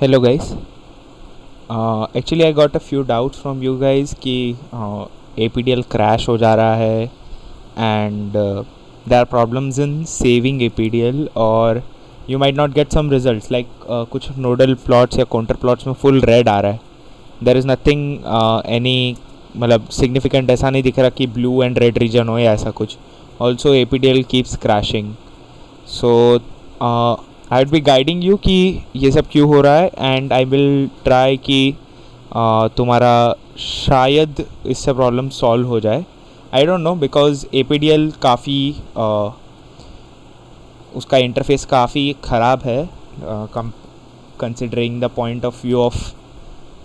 Hello guys. Actually I got a few doubts from you guys कि APDL crash हो जा रहा है and there are problems in saving APDL और you might not get some results like कुछ nodal plots या counter plots में full red आ रहा है. There is nothing any मतलब significant ऐसा नहीं दिख रहा कि blue and red region हो या ऐसा कुछ. Also APDL keeps crashing. So I will be guiding you कि ये सब क्यों हो रहा है एंड आई विल ट्राई कि तुम्हारा शायद इससे प्रॉब्लम सॉल्व हो जाए. I don't know because APDL काफ़ी उसका इंटरफेस काफ़ी ख़राब है considering the point of view of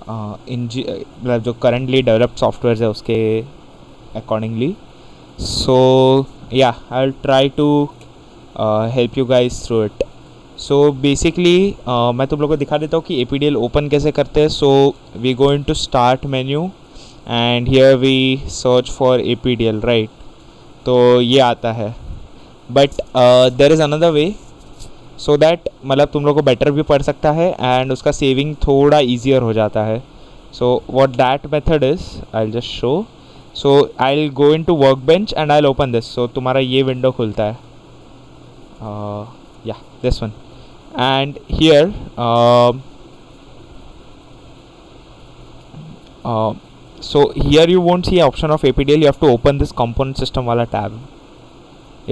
मतलब जो करंटली डेवलप्ड सॉफ्टवेयर है उसके अकॉर्डिंगली. सो या I will try to help you guys through it. So basically मैं तुम लोगों को दिखा देता हूँ कि APDL ओपन कैसे करते हैं. So we go into start menu and here we search for APDL right. तो ये आता है but there is another way so that मतलब तुम लोग को बेटर भी पढ़ सकता है एंड उसका सेविंग थोड़ा ईजियर हो जाता है. So what that method is I just show. So I will go into workbench and I will open this. So तुम्हारा ये विंडो खुलता है yeah this one and here so here you won't see option of APDL. You have to open this component system wala tab.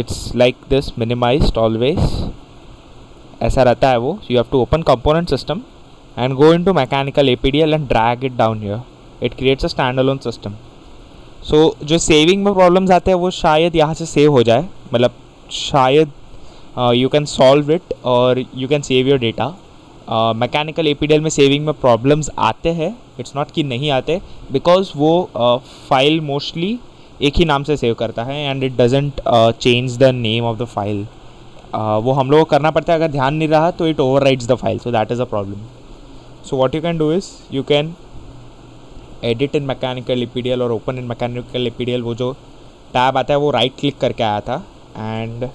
It's like this minimized always ऐसा रहता है वो. You have to open component system and go into mechanical APDL and drag it down here. It creates a standalone system. So जो saving में problems आते हैं वो शायद यहाँ से सेव हो जाए. मतलब शायद you can solve it or you can save your data. Mechanical APDL में सेविंग में प्रॉब्लम्स आते हैं. इट्स नॉट कि नहीं आते बिकॉज वो फाइल मोस्टली एक ही नाम से सेव करता है and it doesn't change the name of the file. वो हम लोग को करना पड़ता है. अगर ध्यान नहीं रहा तो it over rights the file. So that is a problem. So what you can do is you can edit in mechanical APDL और ओपन इन मैकेनिकल APDL. वो जो टैब आता है वो राइट क्लिक करके आया था एंड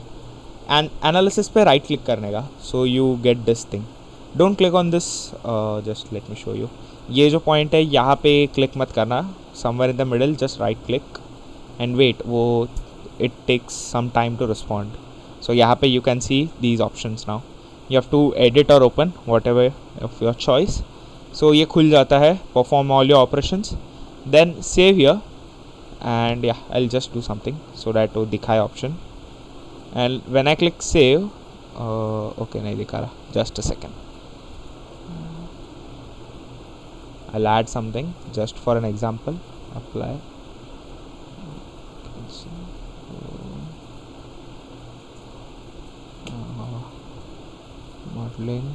एनालिसिस पे राइट क्लिक करने का. So you get this thing. Don't click on this. Just let me show you. ये जो पॉइंट है यहाँ पे क्लिक मत करना. Somewhere in the middle just right click and wait. वो it takes some time to respond. So यहाँ पे you can see these options now. You have to edit or open whatever of your choice. सो ये खुल जाता है. Perform all your operations then save here and या I will just do something so that वो दिखाए option. And when I click save, okay नहीं दिखा रहा. Just a second. I'll add something just for an example. Apply. Modeling.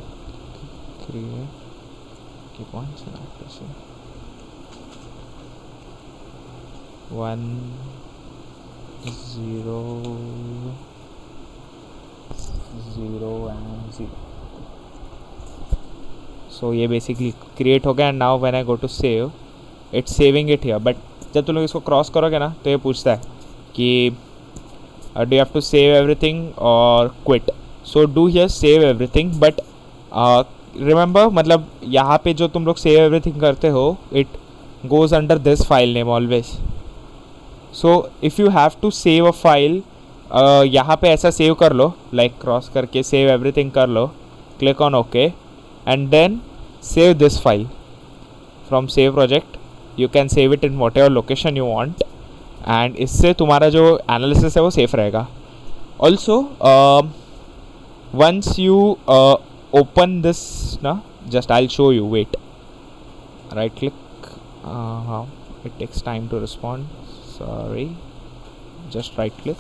Create. Key points and accuracy. 1 0 0 and 0. सो ये basically create हो गया and now when I go to save it's saving it here. But जब तुम लोग इसको cross करोगे ना तो ये पूछता है कि do you have to save everything और quit. So do here save everything but remember मतलब यहाँ पे जो तुम लोग सेव एवरीथिंग करते हो it goes under this file name always. So if you have to save a file यहाँ पे ऐसा सेव कर लो लाइक क्रॉस करके सेव एवरीथिंग कर लो. Click on okay and then save this file from save project. You can save it in whatever location you want and इससे तुम्हारा जो एनालिसिस है वो सेफ रहेगा. Also once you open this ना just I will show you. Wait right click. हाँ it takes time to respond. Sorry just right click.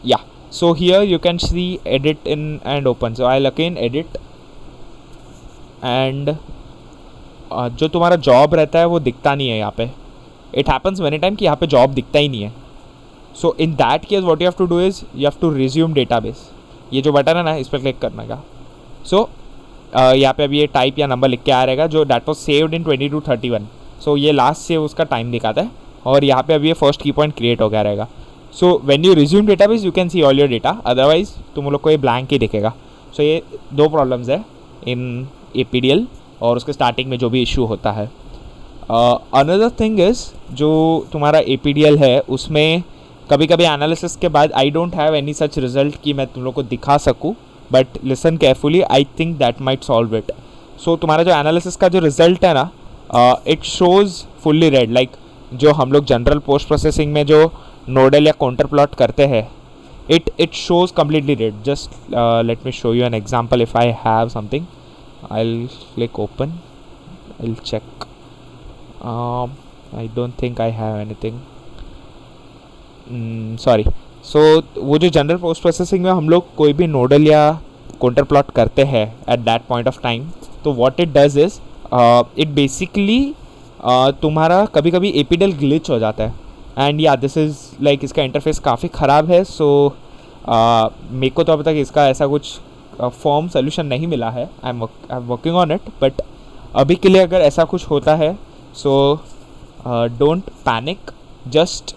Yeah, so here you can see edit in and open. So I'll again edit and जो तुम्हारा job रहता है वो दिखता नहीं है यहाँ पे. इट हैपन्स मेनी टाइम कि यहाँ पे जॉब दिखता ही नहीं है. So in that case what you have to do is you have to resume database. ये जो बटन है ना इस पर क्लिक करने का. सो यहाँ पे अभी ये टाइप या नंबर लिख के आ रहेगा जो दैट वाज सेव्ड इन 2231. सो ये लास्ट सेव उसका टाइम दिखाता है और यहाँ पे अभी ये फर्स्ट की पॉइंट क्रिएट हो गया रहेगा. So when you resume database you can see all your data. Otherwise तुम लोग को ये ब्लैंक ही दिखेगा. सो ये दो प्रॉब्लम्स है इन APDL और उसके स्टार्टिंग में जो भी इशू होता है. अनदर थिंग इज़ जो तुम्हारा APDL है उसमें कभी कभी एनालिसिस के बाद I don't have any such result कि मैं तुम लोग को दिखा सकूँ, but listen carefully, I think that might solve it. So तुम्हारा जो एनालिसिस का जो रिजल्ट है ना, it shows fully red. Like जो हम लोग जनरल पोस्ट प्रोसेसिंग में जो नोडल या काउंटर प्लॉट करते हैं, it shows completely red. Just let me show you an example. If I have something, I'll click open, I'll check. I don't think I have anything. Sorry. So वो जो general post processing में हम लोग कोई भी nodal या counter plot करते हैं at that point of time, तो what it does is it basically तुम्हारा कभी कभी APDL ग्लिच हो जाता है. एंड या दिस इज़ लाइक इसका इंटरफेस काफ़ी ख़राब है. सो मेरे को तो अभी तक इसका ऐसा कुछ फॉर्म सोल्यूशन नहीं मिला है. I am working on it. But अभी के लिए अगर ऐसा कुछ होता है, so don't panic. Just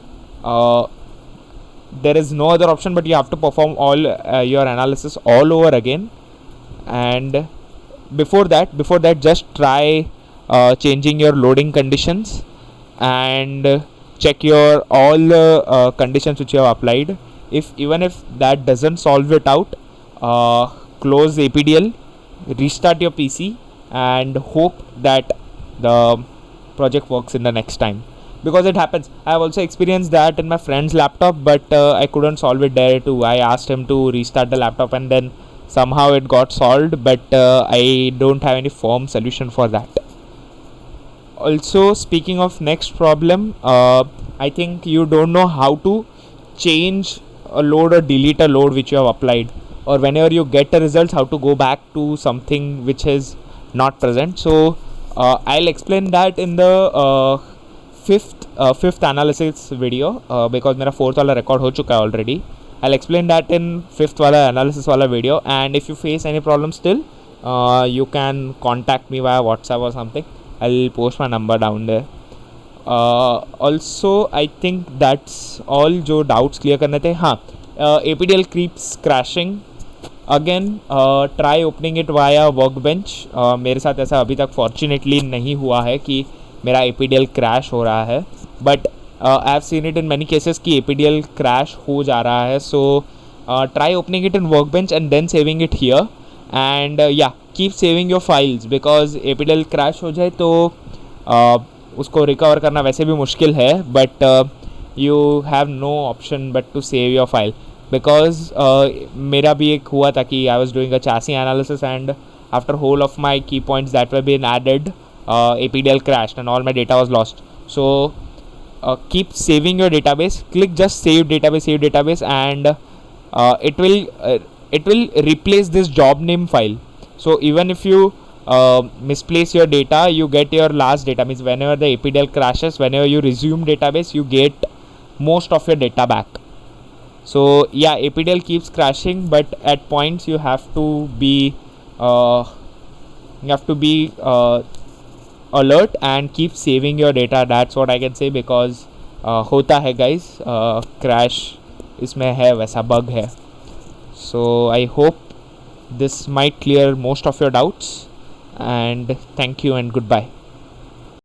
there is no other option, but you have to perform all your analysis all over again. And before that just try changing your loading conditions and check your all the conditions which you have applied. Even if that doesn't solve it out, close APDL, restart your PC and hope that the project works in the next time, because it happens. I have also experienced that in my friend's laptop, but I couldn't solve it there too. I asked him to restart the laptop and then somehow it got solved, but I don't have any firm solution for that. Also, speaking of next problem, I think you don't know how to change a load or delete a load which you have applied, or whenever you get the results, how to go back to something which is not present. So I'll explain that in the fifth analysis video, because मेरा fourth वाला record हो चुका है already. I'll explain that in fifth वाला analysis वाला video. And if you face any problem still, you can contact me via WhatsApp or something. I'll post my number down there. Also I think that's all जो doubts clear करने थे. हाँ, APDL keeps crashing again. Try opening it via Workbench. मेरे साथ ऐसा अभी तक fortunately नहीं हुआ है कि मेरा APDL क्रैश हो रहा है, but I have seen it in many cases कि APDL क्रैश हो जा रहा है. So try opening it in workbench and then saving it here. And या keep saving your files, because APDL crash हो जाए तो उसको रिकवर करना वैसे भी मुश्किल है, but you have no option but to save your file. Because मेरा भी एक हुआ था कि I was doing a chassis analysis and after whole of my key points that were been added, APDL crashed and all my data was lost. So keep saving your database. Click just save database, and it will replace this job name file. So even if you misplace your data, you get your last data. Means whenever the APDL crashes, whenever you resume database, you get most of your data back. So yeah, APDL keeps crashing, but at points you have to be alert and keep saving your data. That's what I can say, because होता है guys, crash इसमें है, वैसा bug है. So I hope this might clear most of your doubts, and thank you and goodbye.